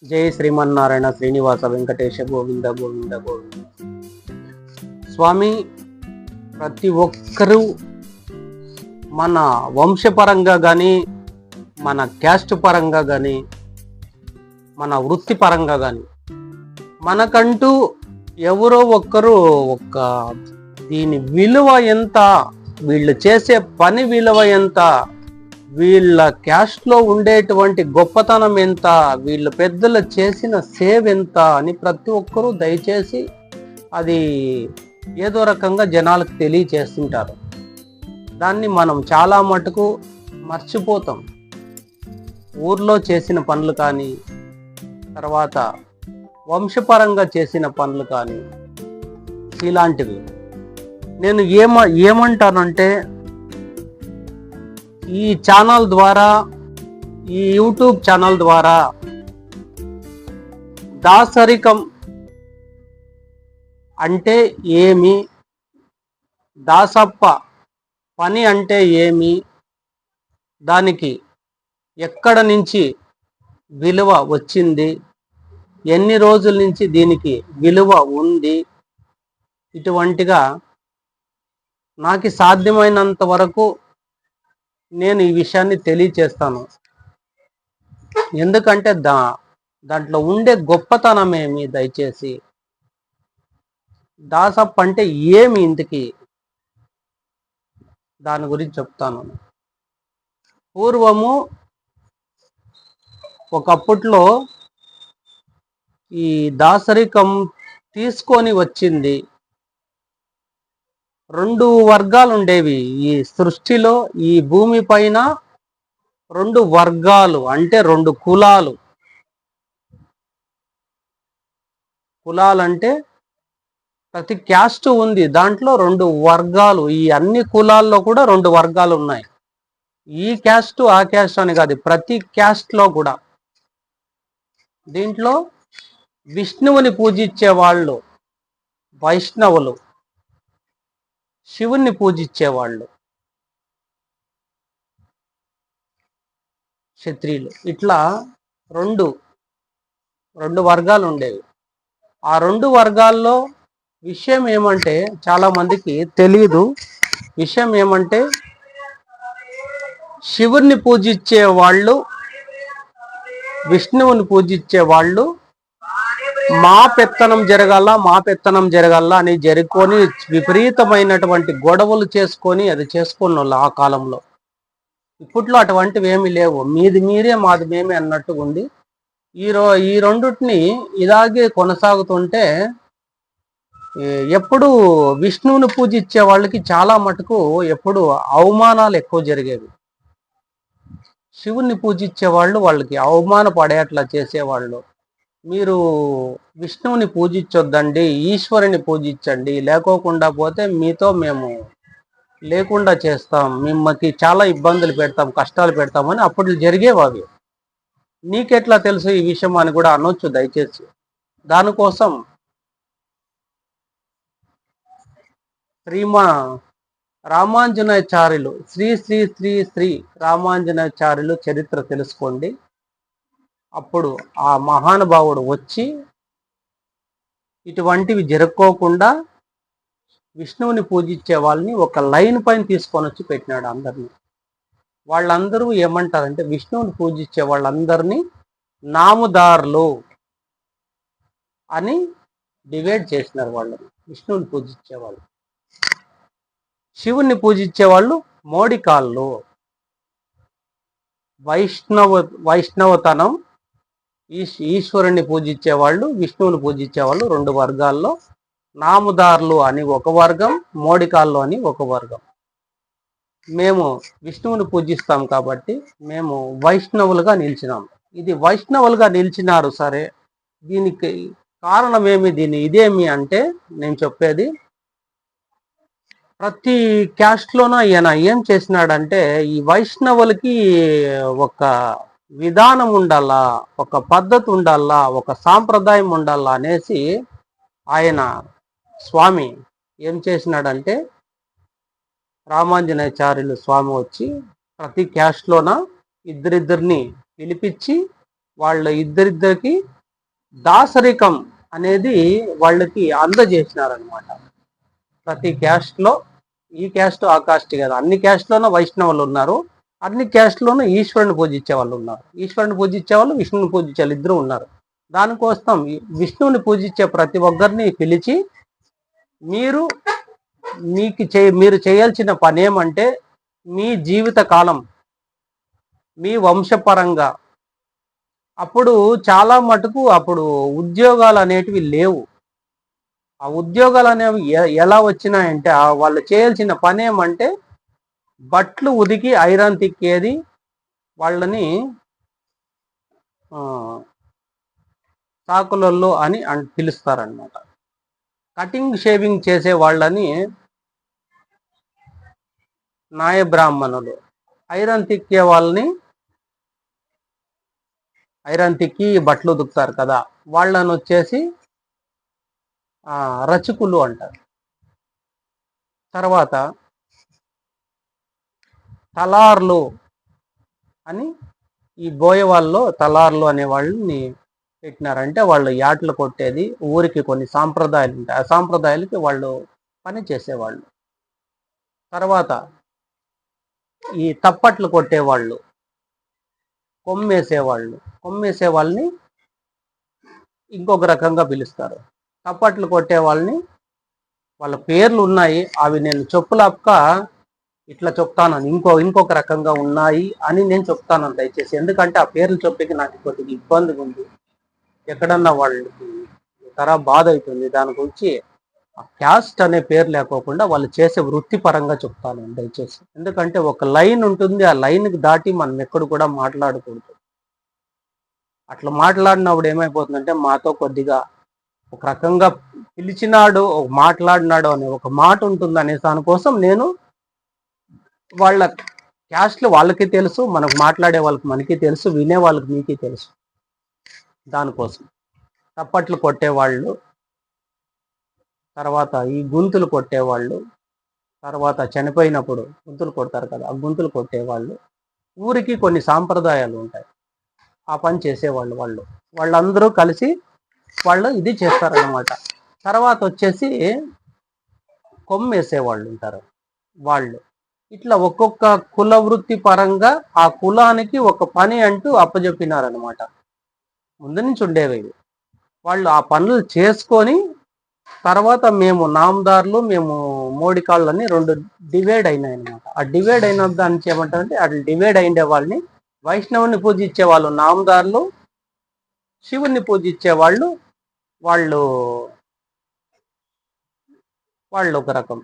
జై శ్రీమన్నారాయణ శ్రీనివాస వెంకటేశ గోవింద గోవింద గోవింద. స్వామి, ప్రతి ఒక్కరూ మన వంశపరంగా కానీ, మన క్యాస్ట్ పరంగా కానీ, మన వృత్తి పరంగా కానీ మనకంటూ ఎవరో ఒక్కరు దీని విలువ ఎంత, వీళ్ళు చేసే పని విలువ ఎంత, వీళ్ళ క్యాస్ట్లో ఉండేటువంటి గొప్పతనం ఎంత, వీళ్ళు పెద్దలు చేసిన సేవ్ ఎంత అని ప్రతి ఒక్కరూ దయచేసి అది ఏదో రకంగా జనాలకు తెలియచేస్తుంటారు. దాన్ని మనం చాలా మటుకు మర్చిపోతాం. ఊర్లో చేసిన పనులు కానీ, తర్వాత వంశపరంగా చేసిన పనులు కానీ, ఇలాంటివి నేను ఏమంటానంటే, ఈ ఛానల్ ద్వారా, ఈ యూట్యూబ్ ఛానల్ ద్వారా దాసరికం అంటే ఏమి, దాసప్ప పని అంటే ఏమి, దానికి ఎక్కడ నుంచి విలువ వచ్చింది, ఎన్ని రోజుల నుంచి దీనికి విలువ ఉంది, ఇటువంటిగా నాకు సాధ్యమైనంత వరకు నేను ఈ విషయాన్ని తెలియచేస్తాను. ఎందుకంటే దాంట్లో ఉండే గొప్పతనం ఏమి, దయచేసి దాసప్ప అంటే ఏమి ఇంతకి, దాని గురించి చెప్తాను. పూర్వము ఒకప్పట్లో ఈ దాసరికం తీసుకొని వచ్చింది, రెండు వర్గాలు ఉండేవి ఈ సృష్టిలో. ఈ భూమి పైన రెండు వర్గాలు అంటే రెండు కులాలు. కులాలంటే ప్రతి క్యాస్ట్ ఉంది, దాంట్లో రెండు వర్గాలు. ఈ అన్ని కులాల్లో కూడా రెండు వర్గాలు ఉన్నాయి. ఈ క్యాస్ట్ ఆ క్యాస్ట్ అని కాదు, ప్రతి క్యాస్ట్లో కూడా. దీంట్లో విష్ణువుని పూజించే వాళ్ళు వైష్ణవులు, శివుణ్ణి పూజించేవాళ్ళు క్షత్రియులు. ఇట్లా రెండు వర్గాలు ఉండేవి. ఆ రెండు వర్గాల్లో విషయం ఏమంటే, చాలా మందికి తెలియదు. విషయం ఏమంటే, శివుణ్ణి పూజించే వాళ్ళు, విష్ణువుని పూజించే వాళ్ళు మా పెత్తనం జరగాల అని జరుపుకొని విపరీతమైనటువంటి గొడవలు చేసుకొని అది చేసుకున్న వాళ్ళు ఆ కాలంలో. ఇప్పట్లో అటువంటివి ఏమీ లేవు. మీది మీరే మాది మేమే అన్నట్టుగా ఉంది. ఈ రెండుటిని ఇలాగే కొనసాగుతుంటే ఎప్పుడు విష్ణువుని పూజించే వాళ్ళకి చాలా మటుకు ఎప్పుడు అవమానాలు ఎక్కువ జరిగేవి. శివుణ్ణి పూజించే వాళ్ళకి అవమానపడేట్లా చేసేవాళ్ళు. మీరు విష్ణువుని పూజించొద్దండి, ఈశ్వరుని పూజించండి, లేకోకుండా పోతే మీతో మేము లేకుండా చేస్తాం, మిమ్మల్ని చాలా ఇబ్బందులు పెడతాం, కష్టాలు పెడతామని అప్పుడు జరిగేవి అవి. నీకెట్లా తెలుసు ఈ విషయం అని కూడా అనొచ్చు దయచేసి. దానికోసం రామాంజనాచార్యులు, శ్రీ శ్రీ శ్రీ శ్రీ రామాంజనాచార్యులు చరిత్ర తెలుసుకోండి. అప్పుడు ఆ మహానుభావుడు వచ్చి ఇటువంటివి జరుపుకోకుండా విష్ణువుని పూజించే వాళ్ళని ఒక లైన్ పైన తీసుకొని వచ్చి పెట్టినాడు అందరినీ. వాళ్ళందరూ ఏమంటారంటే, విష్ణువుని పూజించే వాళ్ళందరినీ నామదారులు అని డివైడ్ చేసినారు వాళ్ళని. విష్ణువుని పూజించే వాళ్ళు, శివుణ్ణి పూజించే వాళ్ళు మోడికాళ్ళు. వైష్ణవతనం, ఈశ్వరుణ్ణి పూజించే వాళ్ళు, విష్ణువుని పూజించే వాళ్ళు రెండు వర్గాల్లో. నామదారులు అని ఒక వర్గం, మోడికాళ్ళు అని ఒక వర్గం. మేము విష్ణువుని పూజిస్తాం కాబట్టి మేము వైష్ణవులుగా నిలిచినాం. ఇది వైష్ణవులుగా నిలిచినారు, సరే. దీనికి కారణం ఏమి, ఇదేమి అంటే, నేను చెప్పేది, ప్రతి క్యాస్ట్లోనూ ఈయన ఏం చేసినాడంటే, ఈ వైష్ణవులకి ఒక విధానం ఉండాలా, ఒక పద్ధతి ఉండాలా, ఒక సాంప్రదాయం ఉండాలా అనేసి ఆయన స్వామి ఏం చేసినాడంటే, రామాంజనాచార్యులు స్వామి వచ్చి ప్రతి క్యాస్ట్లోన ఇద్దరిద్దరిని పిలిపించి వాళ్ళ ఇద్దరిద్దరికి దాసరికం అనేది వాళ్ళకి అందజేసినారనమాట. ప్రతి క్యాస్ట్లో, ఈ క్యాస్ట్ ఆ క్యాస్ట్ కదా, అన్ని క్యాస్ట్లోనూ వైష్ణవులు ఉన్నారు, అన్ని క్యాస్ట్లోనూ ఈశ్వరుని పూజించే వాళ్ళు ఉన్నారు. ఈశ్వరుని పూజించే వాళ్ళు, విష్ణువుని పూజించే వాళ్ళు ఇద్దరు ఉన్నారు. దానికోసం విష్ణువుని పూజించే ప్రతి ఒక్కరిని పిలిచి మీరు మీరు చేయాల్సిన పని ఏమంటే, మీ జీవిత కాలం, మీ వంశపరంగా, అప్పుడు చాలా మటుకు అప్పుడు ఉద్యోగాలు అనేటివి లేవు. ఆ ఉద్యోగాలు అనేవి ఎలా వచ్చినాయంటే, వాళ్ళు చేయాల్సిన పని ఏమంటే బట్లు ఉదికి ఐరన్ తిక్కేది, వాళ్ళని సాకులలో అని పిలుస్తారనమాట. కటింగ్ షేవింగ్ చేసే వాళ్ళని నాయ బ్రాహ్మణులు, ఐరన్ తిక్కే వాళ్ళని, ఐరన్ తిక్కి బట్టలు ఉతుకుతారు కదా, వాళ్ళని వచ్చేసి రచకులు అంటారు. తర్వాత తలార్లు అని ఈ బోయవాళ్ళలో తలార్లు అనే వాళ్ళని పెట్టినారంటే, వాళ్ళు యాట్లు కొట్టేది, ఊరికి కొన్ని సాంప్రదాయాలు ఉంటాయి, ఆ సాంప్రదాయాలకి వాళ్ళు పని చేసేవాళ్ళు. తర్వాత ఈ తప్పట్లు కొట్టేవాళ్ళు, కొమ్మేసేవాళ్ళు, కొమ్మేసే వాళ్ళని ఇంకొక రకంగా పిలుస్తారు. తప్పట్లు కొట్టే వాళ్ళని, వాళ్ళ పేర్లు ఉన్నాయి, అవి నేను చెప్పులక్క ఇట్లా చెప్తాను, ఇంకొక రకంగా ఉన్నాయి అని నేను చెప్తాను దయచేసి. ఎందుకంటే ఆ పేర్లు చెప్పేకి నాకు కొద్దిగా ఇబ్బందిగా ఉంది, ఎక్కడన్నా వాళ్ళకి బాధ అవుతుంది. దాని గురించి ఆ క్యాస్ట్ అనే పేరు లేకోకుండా వాళ్ళు చేసే వృత్తి పరంగా చెప్తాను దయచేసి. ఎందుకంటే ఒక లైన్ ఉంటుంది, ఆ లైన్కి దాటి మనం ఎక్కడ కూడా మాట్లాడకూడదు. అట్లా మాట్లాడినప్పుడు ఏమైపోతుందంటే, మాతో కొద్దిగా ఒక రకంగా పిలిచినాడు, మాట్లాడినాడు అనే ఒక మాట ఉంటుంది అనే దానికోసం నేను వాళ్ళ క్యాస్ట్లు వాళ్ళకి తెలుసు, మనకు మాట్లాడే వాళ్ళకి మనకి తెలుసు, వినే వాళ్ళకి మీకు తెలుసు. దానికోసం తప్పట్లు కొట్టేవాళ్ళు, తర్వాత ఈ గుంతులు కొట్టేవాళ్ళు, తర్వాత చనిపోయినప్పుడు గుంతులు కొడతారు కదా, ఆ గుంతులు కొట్టేవాళ్ళు, ఊరికి కొన్ని సాంప్రదాయాలు ఉంటాయి, ఆ పని చేసేవాళ్ళు. వాళ్ళందరూ కలిసి వాళ్ళు ఇది చేస్తారన్నమాట. తర్వాత వచ్చేసి కొమ్మేసేవాళ్ళు ఉంటారు వాళ్ళు. ఇట్లా ఒక్కొక్క కుల వృత్తి పరంగా ఆ కులానికి ఒక పని అంటూ అప్పచెప్పినారనమాట. ముందు నుంచి ఉండేవి వాళ్ళు ఆ పనులు చేసుకొని, తర్వాత మేము నామదారులు, మేము మోడికాళ్ళని రెండు డివైడ్ అయినాయి అనమాట. ఆ డివైడ్ అయిన దానికి ఏమంటారంటే, అట్లా డివైడ్ అయిండే వాళ్ళని వైష్ణవుని పూజించే వాళ్ళు నామదారులు, శివుణ్ణి పూజించే వాళ్ళు వాళ్ళు వాళ్ళు ఒక రకం.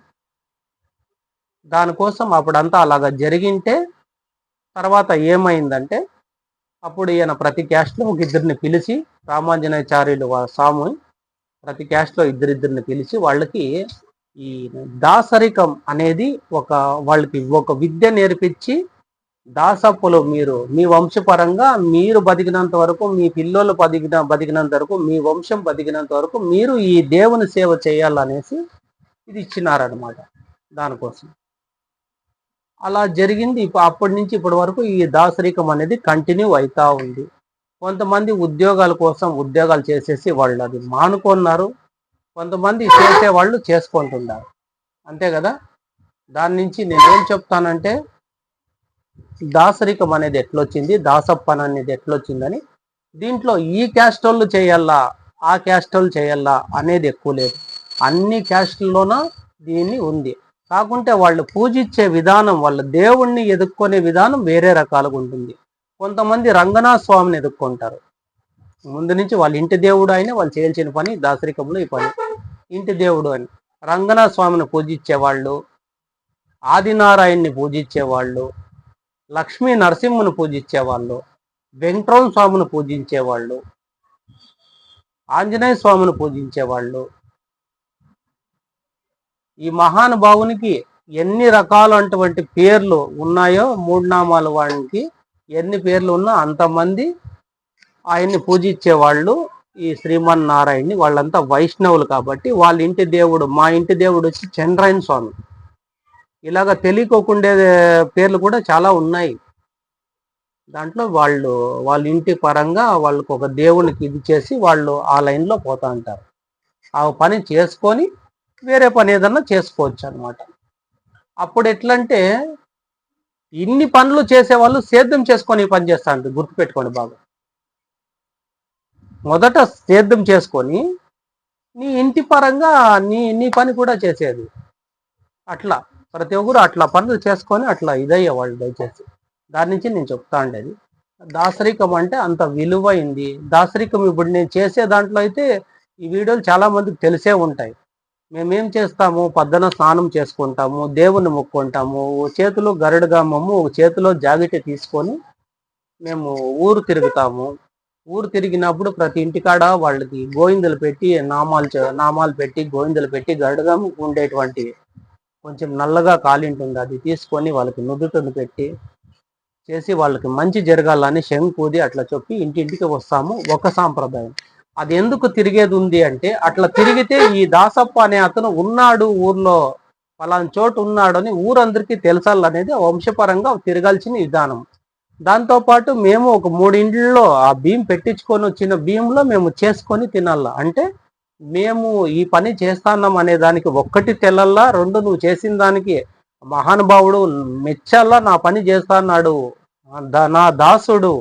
దానికోసం అప్పుడంతా అలాగా జరిగింటే, తర్వాత ఏమైందంటే, అప్పుడు ఈయన ప్రతి క్యాస్ట్లో ఒక ఇద్దరిని పిలిచి, రామాంజనేయాచార్యులు స్వామి ప్రతి క్యాస్ట్లో ఇద్దరిద్దరిని పిలిచి వాళ్ళకి ఈ దాసరికం అనేది వాళ్ళకి ఒక విద్య నేర్పించి, దాసప్పులు మీరు మీ వంశపరంగా మీరు బతికినంత వరకు, మీ పిల్లోళ్ళు బతికినంత వరకు, మీ వంశం బతికినంత వరకు మీరు ఈ దేవుని సేవ చేయాలనేసి ఇది ఇచ్చినారనమాట. దానికోసం అలా జరిగింది. అప్పటి నుంచి ఇప్పటి వరకు ఈ దాసరికం అనేది కంటిన్యూ అవుతా ఉంది. కొంతమంది ఉద్యోగాల కోసం ఉద్యోగాలు చేసేసి వాళ్ళు అది మానుకున్నారు, కొంతమంది చేసేవాళ్ళు చేసుకుంటున్నారు, అంతే కదా. దాని నుంచి నేనేం చెప్తానంటే, దాసరికం అనేది ఎట్లొచ్చింది, దాసప్పన్ అనేది ఎట్లొచ్చిందని, దీంట్లో ఈ క్యాస్ట్ వాళ్ళు చేయాలా, ఆ క్యాస్ట్ వాళ్ళు చేయాలా అనేది ఎక్కువ లేదు, అన్ని క్యాస్ట్లలోన దీన్ని ఉంది. కాకుంటే వాళ్ళు పూజించే విధానం, వాళ్ళ దేవుణ్ణి ఎదుర్కొనే విధానం వేరే రకాలుగా ఉంటుంది. కొంతమంది రంగనాథ స్వామిని ఎదుర్కొంటారు, ముందు నుంచి వాళ్ళ ఇంటి దేవుడు ఆయన, వాళ్ళు చేయాల్సిన పని దాసరికంలో ఈ పని, ఇంటి దేవుడు అని. రంగనాథ స్వామిని పూజించేవాళ్ళు, ఆదినారాయణ్ణి పూజించేవాళ్ళు, లక్ష్మీ నరసింహను పూజించేవాళ్ళు, వెంకటరమణ స్వామిని పూజించేవాళ్ళు, ఆంజనేయ స్వామిని పూజించేవాళ్ళు. ఈ మహానుభావునికి ఎన్ని రకాలైనటువంటి పేర్లు ఉన్నాయో, మూడు నామాలు వాడికి ఎన్ని పేర్లు ఉన్నా అంతమంది ఆయన్ని పూజించేవాళ్ళు ఈ శ్రీమన్నారాయణ్ణి. వాళ్ళంతా వైష్ణవులు కాబట్టి వాళ్ళ ఇంటి దేవుడు, మా ఇంటి దేవుడు వచ్చి చంద్రాయణ స్వామి. ఇలాగ తెలియకోకుండే పేర్లు కూడా చాలా ఉన్నాయి. దాంట్లో వాళ్ళ ఇంటి పరంగా వాళ్ళకు ఒక దేవునికి ఇది చేసి వాళ్ళు ఆ లైన్లో పోతా ఉంటారు. ఆ పని చేసుకొని వేరే పని ఏదన్నా చేసుకోవచ్చు అనమాట. అప్పుడు ఎట్లంటే ఇన్ని పనులు చేసేవాళ్ళు సేద్యం చేసుకొని ఈ పని చేస్తా ఉంటారు. గుర్తుపెట్టుకోండి బాగా. మొదట సేద్యం చేసుకొని నీ ఇంటి పరంగా నీ నీ పని కూడా చేసేది. అట్లా ప్రతి ఒక్కరు అట్లా పనులు చేసుకొని అట్లా ఇదయ్యేవాళ్ళు. దయచేసి దాని నుంచి నేను చెప్తా ఉండేది. దాసరికం అంటే అంత విలువైంది. దాసరికం ఇప్పుడు నేను చేసే దాంట్లో అయితే ఈ వీడియోలు చాలా మందికి తెలిసే ఉంటాయి. మేమేం చేస్తాము, పొద్దున స్నానం చేసుకుంటాము, దేవుణ్ణి మొక్కుంటాము, చేతిలో గరుడగమ్మము, చేతిలో జాకెట్ తీసుకొని మేము ఊరు తిరుగుతాము. ఊరు తిరిగినప్పుడు ప్రతి ఇంటికాడ వాళ్ళకి గోవిందలు పెట్టి నామాలు పెట్టి గోవిందలు పెట్టి గరుడగమ్మ ఉండేటువంటి కొంచెం నల్లగా కాలింటుంది, అది తీసుకొని వాళ్ళకి నుదుటిని పెట్టి చేసి వాళ్ళకి మంచి జరగాలని శంకూది అట్లా చెప్పి ఇంటింటికి వస్తాము. ఒక సాంప్రదాయం. అది ఎందుకు తిరిగేది ఉంది అంటే, అట్లా తిరిగితే ఈ దాసప్ప అనే అతను ఉన్నాడు ఊర్లో, పలానా చోటు ఉన్నాడు అని ఊరందరికీ తెలుసాలనేది వంశపరంగా తిరగాల్సిన విధానం. దాంతోపాటు మేము ఒక 3 ఇండ్లలో ఆ బియ్యం పెట్టించుకొని వచ్చిన బియ్యంలో మేము చేసుకొని తినాల. అంటే మేము ఈ పని చేస్తాన్నాం అనే దానికి ఒక్కటి తెల్లల్లా, 2 నువ్వు చేసిన దానికి మహానుభావుడు మెచ్చల్లా, నా పని చేస్తాన్నాడు, నా దాసుడు,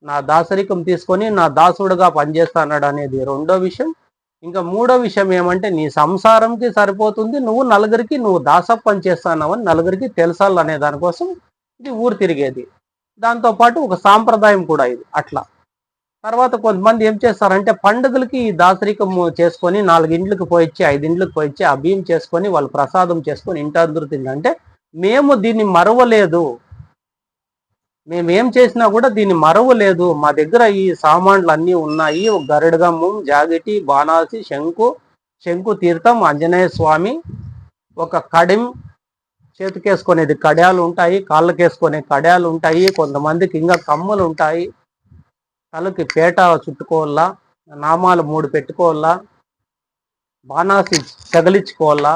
నా దాసరికం తీసుకొని నా దాసుడుగా పనిచేస్తాన్నాడు అనేది రెండో విషయం. ఇంకా మూడో విషయం ఏమంటే, నీ సంసారంకి సరిపోతుంది, నువ్వు దాసప్ప పని చేస్తున్నావని నలుగురికి తెలుసాలనే దానికోసం ఇది ఊరు తిరిగేది. దాంతోపాటు ఒక సాంప్రదాయం కూడా ఇది. అట్లా తర్వాత కొంతమంది ఏం చేస్తారంటే, పండుగలకి ఈ దాసరికం చేసుకొని 4 ఇండ్లకు పోయిచ్చి 5 ఇండ్లకు పోయిచ్చి ఆ బియ్యం చేసుకొని వాళ్ళు ప్రసాదం చేసుకొని ఇంటందరూ తిందంటే, మేము దీన్ని మరవలేదు, మేమేం చేసినా కూడా దీన్ని మరవలేదు, మా దగ్గర ఈ సామాన్లు అన్నీ ఉన్నాయి, ఒక గరుడగమ్ము, జాగిటి, బాణాసి, శంకు తీర్థం, ఆంజనేయ స్వామి, ఒక కడిం, చేతికేసుకునేది కడ్యాలు ఉంటాయి, కాళ్ళకేసుకునే కడ్యాలు ఉంటాయి, కొంతమందికి ఇంకా కమ్మలు ఉంటాయి, తలకి పేట చుట్టుకోవాలా, నామాలు 3 పెట్టుకోవాలా, బాణాసి తగిలించుకోవాలా,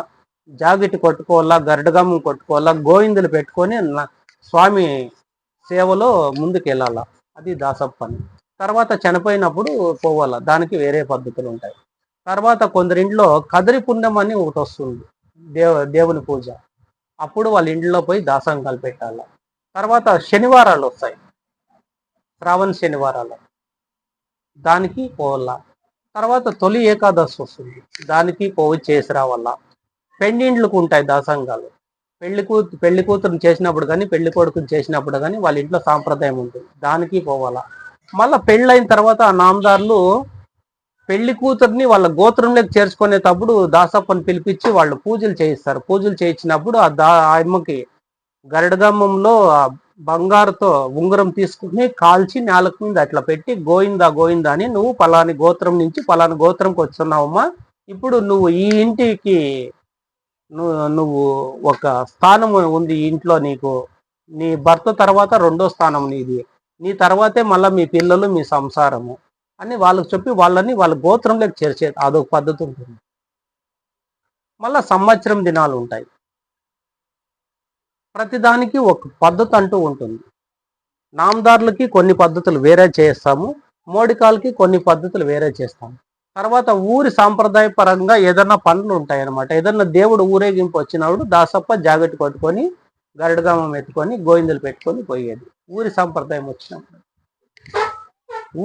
జాకెట్ కొట్టుకోవాలా, గరుడగమ్మ కొట్టుకోవాలా, గోవిందులు పెట్టుకొని స్వామి సేవలో ముందుకు వెళ్ళాల. అది దాసప్ప పని. తర్వాత చనిపోయినప్పుడు పోవాలా, దానికి వేరే పద్ధతులు ఉంటాయి. తర్వాత కొందరింట్లో కదిరి పుణ్యం అని ఒకటి వస్తుంది, దేవుని పూజ. అప్పుడు వాళ్ళ ఇంట్లో పోయి దాసంగాలు పెట్టాల. తర్వాత శనివారాలు వస్తాయి, శ్రావణ శనివారాలు, దానికి పోవాల. తర్వాత తొలి ఏకాదశి వస్తుంది, దానికి పోయి చేసి రావాల. పెండిండ్లకు ఉంటాయి దాసంగాలు. పెళ్లి కూతురు చేసినప్పుడు కానీ పెళ్లి కొడుకుని చేసినప్పుడు కానీ వాళ్ళ ఇంట్లో సాంప్రదాయం ఉంటుంది, దానికి పోవాలా. మళ్ళీ పెళ్ళైన తర్వాత ఆ నామదారులు పెళ్లి కూతుర్ని వాళ్ళ గోత్రంలోకి చేర్చుకునేటప్పుడు దాసప్పని పిలిపించి వాళ్ళు పూజలు చేయిస్తారు. పూజలు చేయించినప్పుడు అమ్మకి గరుడగమ్మంలో బంగారుతో ఉంగరం తీసుకుని కాల్చి నేలకు మీద అట్లా పెట్టి, గోయిందా గోయిందా అని, నువ్వు పలాని గోత్రం నుంచి పలాని గోత్రంకి వస్తున్నావమ్మా, ఇప్పుడు నువ్వు ఈ ఇంటికి నువ్వు ఒక స్థానం ఉంది ఇంట్లో, నీకు నీ భర్త తర్వాత 2వ స్థానం నీది, నీ తర్వాతే మళ్ళీ మీ పిల్లలు, మీ సంసారము అని వాళ్ళకి చెప్పి వాళ్ళని వాళ్ళ గోత్రంలోకి చేర్చేది. అదొక పద్ధతి ఉంటుంది. మళ్ళా సంవత్సరం దినాలు ఉంటాయి. ప్రతిదానికి ఒక పద్ధతి అంటూ ఉంటుంది. నామదారులకి కొన్ని పద్ధతులు వేరే చేస్తాము, మోడికాలకి కొన్ని పద్ధతులు వేరే చేస్తాము. తర్వాత ఊరి సాంప్రదాయ పరంగా ఏదన్నా పనులు ఉంటాయి అన్నమాట. ఏదన్నా దేవుడు ఊరేగింపు వచ్చినప్పుడు దాసప్ప జాకెట్ కొట్టుకొని గరుడగమ్మం ఎత్తుకొని గోవిందలు పెట్టుకొని పోయేది ఊరి సాంప్రదాయం వచ్చినప్పుడు.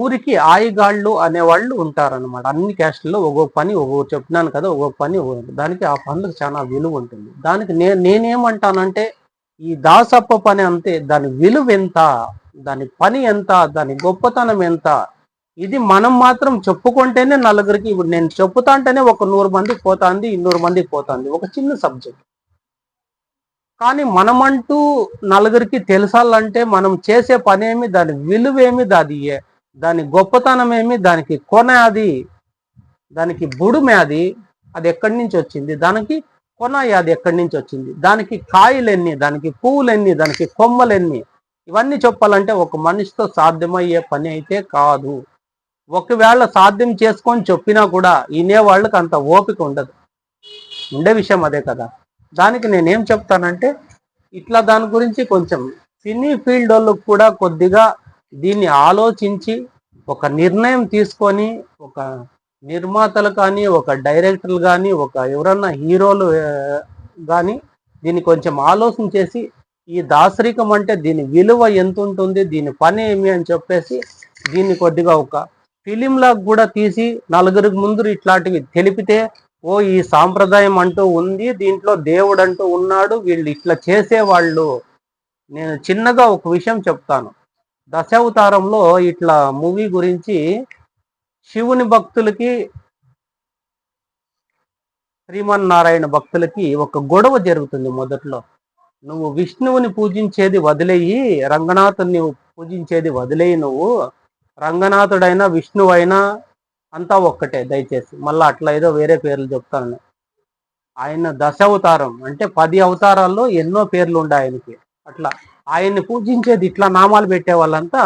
ఊరికి ఆయిగాళ్ళు అనేవాళ్ళు ఉంటారనమాట. అన్ని క్యాస్టుల్లో ఒక్కొక్క పని ఒక్కొక్క చెప్తున్నాను కదా, ఒక్కొక్క పని దానికి ఆ పనులకు చాలా విలువ ఉంటుంది. దానికి నేనేమంటానంటే, ఈ దాసప్ప పని అంతే, దాని విలువ ఎంత, దాని పని ఎంత, దాని గొప్పతనం ఎంత, ఇది మనం మాత్రం చెప్పుకుంటేనే నలుగురికి. ఇప్పుడు నేను చెప్పుతా అంటేనే ఒక 100 మందికి పోతుంది, 200 మందికి పోతుంది, ఒక చిన్న సబ్జెక్ట్. కానీ మనమంటూ నలుగురికి తెలుసాలంటే మనం చేసే పని ఏమి, దాని విలువేమి, దాని గొప్పతనం ఏమి, దానికి కొన అది, దానికి బుడుమే అది ఎక్కడి నుంచి వచ్చింది, దానికి కొన అది ఎక్కడి నుంచి వచ్చింది, దానికి కాయలెన్ని, దానికి పువ్వులెన్ని, దానికి కొమ్మలెన్ని, ఇవన్నీ చెప్పాలంటే ఒక మనిషితో సాధ్యమయ్యే పని అయితే కాదు. ఒకవేళ సాధ్యం చేసుకొని చెప్పినా కూడా వినేవాళ్ళకి అంత ఓపిక ఉండదు. ఉండే విషయం అదే కదా. దానికి నేనేం చెప్తానంటే, ఇట్లా దాని గురించి కొంచెం సినీ ఫీల్డ్ వాళ్ళు కూడా కొద్దిగా దీన్ని ఆలోచించి ఒక నిర్ణయం తీసుకొని, ఒక నిర్మాతలు కానీ, ఒక డైరెక్టర్లు కానీ, ఒక ఎవరన్నా హీరోలు కానీ దీన్ని కొంచెం ఆలోచన చేసి, ఈ దాసరికం అంటే దీని విలువ ఎంత ఉంటుంది, దీని పని ఏమి అని చెప్పేసి దీన్ని కొద్దిగా ఒక ఫిలిం లాగా కూడా తీసి నలుగురికి ముందు ఇట్లాంటివి తెలిపితే, ఓ ఈ సాంప్రదాయం అంటూ ఉంది, దీంట్లో దేవుడు అంటూ ఉన్నాడు, వీళ్ళు ఇట్లా చేసేవాళ్ళు. నేను చిన్నగా ఒక విషయం చెప్తాను. దశావతారంలో ఇట్లా మూవీ గురించి శివుని భక్తులకి, శ్రీమన్నారాయణ భక్తులకి ఒక గొడవ జరుగుతుంది మొదట్లో. నువ్వు విష్ణువుని పూజించేది వదిలేయి, రంగనాథుని పూజించేది వదిలేయి, నువ్వు రంగనాథుడైనా విష్ణువైనా అంతా ఒక్కటే, దయచేసి మళ్ళీ అట్లా ఏదో వేరే పేర్లు చెప్తాను. ఆయన దశావతారం అంటే 10 అవతారాల్లో ఎన్నో పేర్లు ఉండే ఆయనకి. అట్లా ఆయన్ని పూజించేది ఇట్లా నామాలు పెట్టే వాళ్ళంతా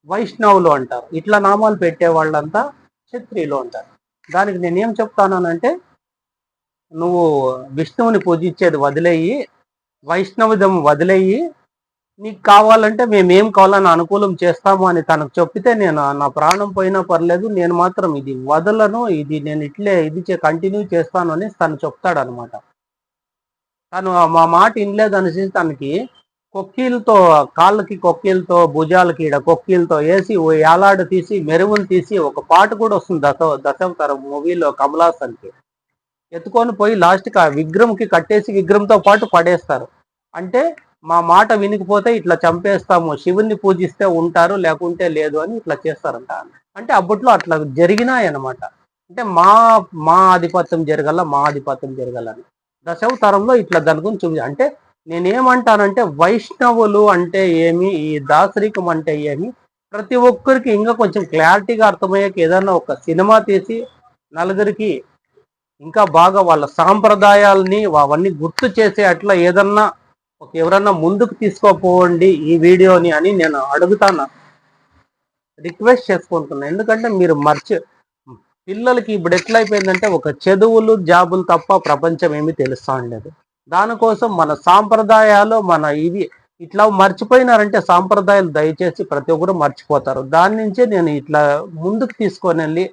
వైష్ణవులు అంటారు, ఇట్లా నామాలు పెట్టే వాళ్ళంతా క్షత్రియులు అంటారు. దానికి నేనేం చెప్తానంటే, నువ్వు విష్ణువుని పూజించేది వదిలేయి, వైష్ణవిజం వదిలేయి, నీకు కావాలంటే మేమేం కావాలని అనుకూలం చేస్తాము అని తనకు చెప్పితే, నేను నా ప్రాణం పోయినా పర్లేదు, నేను మాత్రం ఇది వదలను, ఇది నేను ఇట్లే కంటిన్యూ చేస్తాను అని తను చెప్తాడనమాట. తను మా మాట వినలేదనేసి తనకి కొక్కీలతో, కాళ్ళకి కొక్కీలతో, భుజాలకి ఈడ కొక్కీలతో వేసి ఓ ఏలాడు తీసి మెరుగుని తీసి ఒక పాట కూడా వస్తుంది దశావతారం మూవీలో కమలాసన్కి. ఎత్తుకొని పోయి లాస్ట్కి ఆ విగ్రహంకి కట్టేసి విగ్రహంతో పాటు పడేస్తారు. అంటే మా మాట వినికిపోతే ఇట్లా చంపేస్తాము, శివుణ్ణి పూజిస్తే ఉంటారు లేకుంటే లేదు అని ఇట్లా చేస్తారంట. అంటే అప్పట్లో అట్లా జరిగినాయన్నమాట. అంటే మా మా ఆధిపత్యం జరగాల, మా ఆధిపత్యం జరగాలని దశావతారంలో ఇట్లా దాని గురించి చూపి. అంటే నేనేమంటానంటే, వైష్ణవులు అంటే ఏమి, ఈ దాసరికం అంటే ఏమి, ప్రతి ఒక్కరికి ఇంకా కొంచెం క్లారిటీగా అర్థమయ్యాక ఏదన్నా ఒక సినిమా తీసి నలుగురికి ఇంకా బాగా వాళ్ళ సాంప్రదాయాలని అవన్నీ గుర్తు చేసే అట్లా ఏదన్నా ఎవరన్నా ముందుకు తీసుకోపోండి ఈ వీడియోని అని నేను అడుగుతాను, రిక్వెస్ట్ చేసుకుంటున్నా. ఎందుకంటే మీరు పిల్లలకి ఇప్పుడు ఎట్లయిపోయిందంటే, ఒక చదువులు జాబులు తప్ప ప్రపంచం ఏమి తెలుస్తా ఉండేది. దానికోసం మన సాంప్రదాయాలు ఇవి ఇట్లా మర్చిపోయినారంటే, సాంప్రదాయాలు దయచేసి ప్రతి ఒక్కరు మర్చిపోతారు. దాని నుంచే నేను ఇట్లా ముందుకు తీసుకొని వెళ్ళి,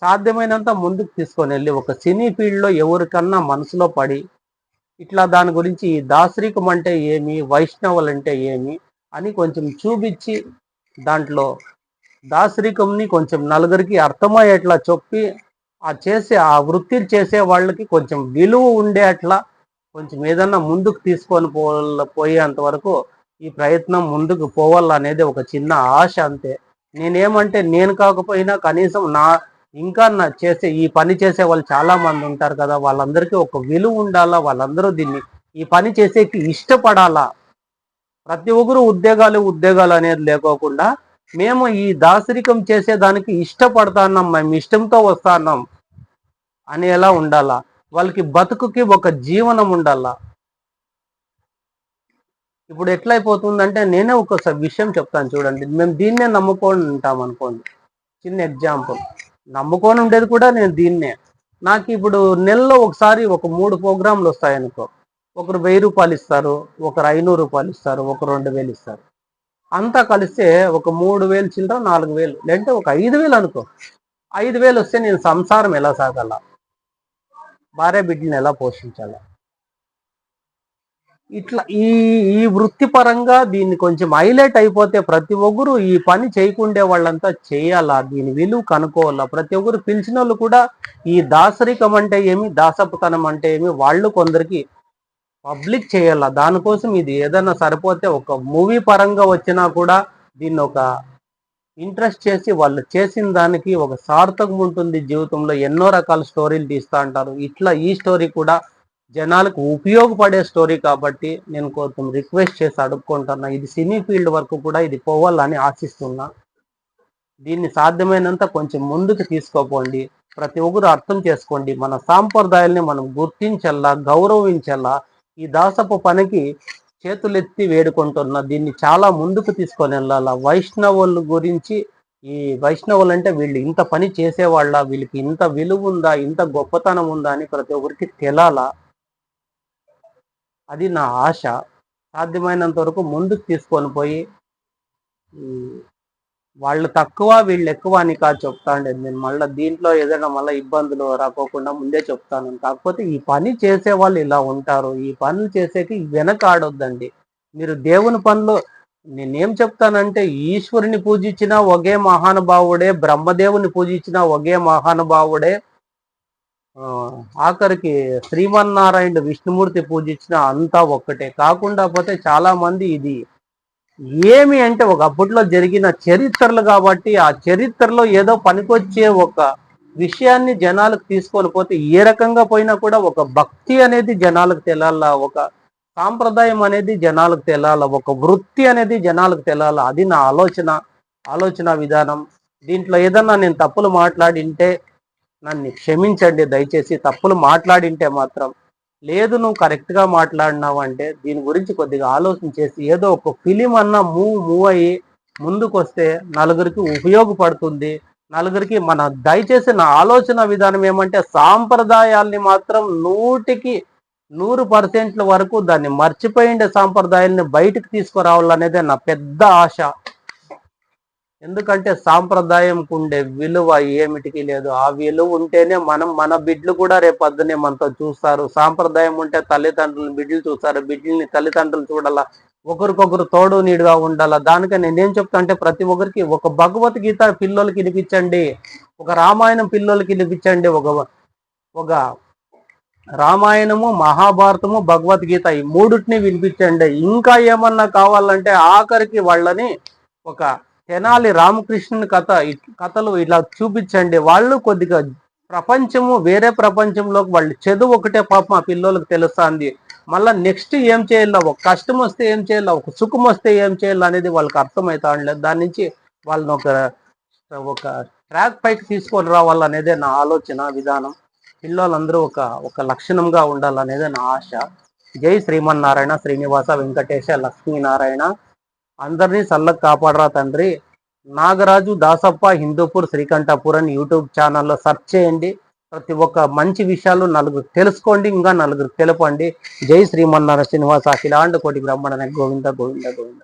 సాధ్యమైనంత ముందుకు తీసుకొని వెళ్ళి, ఒక సినీ ఫీల్డ్లో ఎవరికన్నా మనసులో పడి ఇట్లా దాని గురించి దాసరికం అంటే ఏమి, వైష్ణవులు అంటే ఏమి అని కొంచెం చూపించి, దాంట్లో దాసరికంని కొంచెం నలుగురికి అర్థమయ్యేట్లా చెప్పి, ఆ వృత్తిని చేసే వాళ్ళకి కొంచెం విలువ ఉండే అట్లా కొంచెం ఏదన్నా ముందుకు తీసుకొని పోయేంత వరకు ఈ ప్రయత్నం ముందుకు పోవాలనేది ఒక చిన్న ఆశ, అంతే. నేనేమంటే, నేను కాకపోయినా కనీసం ఇంకా ఈ పని చేసే వాళ్ళు చాలా మంది ఉంటారు కదా, వాళ్ళందరికీ ఒక విలువ ఉండాలా, వాళ్ళందరూ ఈ పని చేసేకి ఇష్టపడాలా. ప్రతి ఒక్కరు ఉద్యోగాలు అనేది లేకోకుండా, మేము ఈ దాసరికం చేసేదానికి ఇష్టపడతాన్నాం, మేము ఇష్టంతో వస్తాన్నాం అనేలా ఉండాలా. వాళ్ళకి బతుకుకి ఒక జీవనం ఉండాలా. ఇప్పుడు ఎట్లయిపోతుందంటే, నేనే ఒక విషయం చెప్తాను చూడండి. మేము దీన్నే నమ్ముకొని ఉంటాం అనుకోండి. చిన్న ఎగ్జాంపుల్, నమ్ముకొని ఉండేది కూడా నేను దీన్నే. నాకు ఇప్పుడు నెలలో ఒకసారి ఒక 3 ప్రోగ్రాంలు వస్తాయనుకో, ఒకరు 1000 రూపాయలు ఇస్తారు, ఒకరు 500 రూపాయలు ఇస్తారు, ఒకరు 2000 ఇస్తారు. అంతా కలిస్తే ఒక 3000 చిల్లర, 4000, లేదంటే ఒక 5000 అనుకో. 5000 వస్తే నేను సంసారం ఎలా సాగాల, భార్య బిడ్డలను ఎలా పోషించాల? ఇట్లా ఈ ఈ వృత్తిపరంగా దీన్ని కొంచెం హైలైట్ అయిపోతే, ప్రతి ఒక్కరు ఈ పని చేయకుండే వాళ్ళంతా చేయాలా, దీని విలువ కనుక్కోవాలా. ప్రతి ఒక్కరు పిలిచిన వాళ్ళు కూడా ఈ దాసరికం అంటే ఏమి, దాసపుతనం అంటే ఏమి వాళ్ళు కొందరికి పబ్లిక్ చేయాల. దానికోసం ఇది ఏదైనా సరిపోతే ఒక మూవీ పరంగా వచ్చినా కూడా దీన్ని ఒక ఇంట్రెస్ట్ చేసి వాళ్ళు చేసిన దానికి ఒక సార్థకం ఉంటుంది జీవితంలో. ఎన్నో రకాల స్టోరీలు తీస్తూ అంటారు. ఇట్లా ఈ స్టోరీ కూడా జనాలకు ఉపయోగపడే స్టోరీ కాబట్టి నేను కొంచెం రిక్వెస్ట్ చేసి అడుక్కుంటున్నా. ఇది సినీ ఫీల్డ్ వరకు కూడా ఇది పోవాలని ఆశిస్తున్నా. దీన్ని సాధ్యమైనంత కొంచెం ముందుకు తీసుకోపోండి. ప్రతి ఒక్కరు అర్థం చేసుకోండి. మన సాంప్రదాయాల్ని మనం గుర్తించల్లా, గౌరవించల్లా. ఈ దాసపు పనికి చేతులెత్తి వేడుకుంటున్నా. దీన్ని చాలా ముందుకు తీసుకొని వెళ్ళాలా. వైష్ణవుల గురించి, ఈ వైష్ణవులు అంటే వీళ్ళు ఇంత పని చేసేవాళ్ళ, వీళ్ళకి ఇంత విలువ ఉందా, ఇంత గొప్పతనం ఉందా అని ప్రతి ఒక్కరికి తెలాలా. అది నా ఆశ. సాధ్యమైనంత వరకు ముందుకు తీసుకొని పోయి వాళ్ళు తక్కువ వీళ్ళు ఎక్కువ అని కాదు చెప్తాండి. నేను మళ్ళీ దీంట్లో ఏదైనా మళ్ళీ ఇబ్బందులు రాకోకుండా ముందే చెప్తాను. కాకపోతే ఈ పని చేసే వాళ్ళు ఇలా ఉంటారు. ఈ పనులు చేసేకి వెనక ఆడొద్దండి. మీరు దేవుని పనులు నేనేం చెప్తానంటే ఈశ్వరుని పూజించిన ఒకే మహానుభావుడే, బ్రహ్మదేవుని పూజించిన ఒకే మహానుభావుడే, ఆఖరికి శ్రీమన్నారాయణ విష్ణుమూర్తి పూజించిన అంతా ఒక్కటే. కాకుండా పోతే చాలా మంది ఇది ఏమి అంటే ఒక అప్పట్లో జరిగిన చరిత్రలు కాబట్టి ఆ చరిత్రలో ఏదో పనికొచ్చే ఒక విషయాన్ని జనాలకు తీసుకొని పోతే ఏ రకంగా పోయినా కూడా ఒక భక్తి అనేది జనాలకు తెలాల, ఒక సాంప్రదాయం అనేది జనాలకు తెలాల, ఒక వృత్తి అనేది జనాలకు తెలాల. అది నా ఆలోచన విధానం. దీంట్లో ఏదన్నా నేను తప్పులు మాట్లాడింటే నన్ను క్షమించండి దయచేసి. తప్పులు మాట్లాడింటే మాత్రం లేదు, నువ్వు కరెక్ట్గా మాట్లాడినావు అంటే దీని గురించి కొద్దిగా ఆలోచన చేసి ఏదో ఒక ఫిలిం అన్నా మూవ్ అయ్యి ముందుకు వస్తే నలుగురికి ఉపయోగపడుతుంది. నలుగురికి దయచేసి నా ఆలోచన విధానం ఏమంటే సాంప్రదాయాల్ని మాత్రం 100% వరకు దాన్ని మర్చిపోయిండే సాంప్రదాయాల్ని బయటకు తీసుకురావాలనేదే నా పెద్ద ఆశ. ఎందుకంటే సాంప్రదాయంకు ఉండే విలువ ఏమిటికి లేదు. ఆ విలువ ఉంటేనే మన బిడ్డలు కూడా రేపొద్దునే మనతో చూస్తారు. సాంప్రదాయం ఉంటే తల్లిదండ్రులను బిడ్డలు చూస్తారు, బిడ్డల్ని తల్లిదండ్రులు చూడాలా, ఒకరికొకరు తోడు నీడుగా ఉండాలా. దానికని నేనేం చెప్తా అంటే ప్రతి ఒక్కరికి ఒక భగవద్గీత పిల్లలకి వినిపించండి, ఒక రామాయణం పిల్లలకి వినిపించండి, ఒక రామాయణము, మహాభారతము, భగవద్గీత ఈ మూడుటిని వినిపించండి. ఇంకా ఏమన్నా కావాలంటే ఆఖరికి వాళ్ళని ఒక తెనాలి రామకృష్ణుని కథలు ఇలా చూపించండి. వాళ్ళు కొద్దిగా వేరే ప్రపంచంలోకి వాళ్ళు చదువు ఒకటే పాపం ఆ పిల్లలకు తెలుస్తుంది. మళ్ళీ నెక్స్ట్ ఏం చేయాల, ఒక కష్టం వస్తే ఏం చేయాల, ఒక సుఖం వస్తే ఏం చేయాలి అనేది వాళ్ళకి అర్థమవుతా ఉండలేదు. దాని నుంచి వాళ్ళని ఒక ట్రాక్ పైకి తీసుకొని రావాలనేదే నా ఆలోచన విధానం. పిల్లలందరూ ఒక లక్షణంగా ఉండాలనేదే నా ఆశ. జై శ్రీమన్నారాయణ, శ్రీనివాస వెంకటేశ లక్ష్మీనారాయణ. అందరినీ చల్లగా కాపాడరా తండ్రి. నాగరాజు దాసప్ప హిందూపూర్ శ్రీకంఠపూర్ అని యూట్యూబ్ ఛానల్లో సెర్చ్ చేయండి. ప్రతి ఒక్క మంచి విషయాలు నలుగురు తెలుసుకోండి, ఇంకా నలుగురు తెలపండి. జై శ్రీమన్నారాయణ శ్రీనివాస అఖిలాండ కోటి బ్రహ్మణ గోవింద గోవింద గోవింద.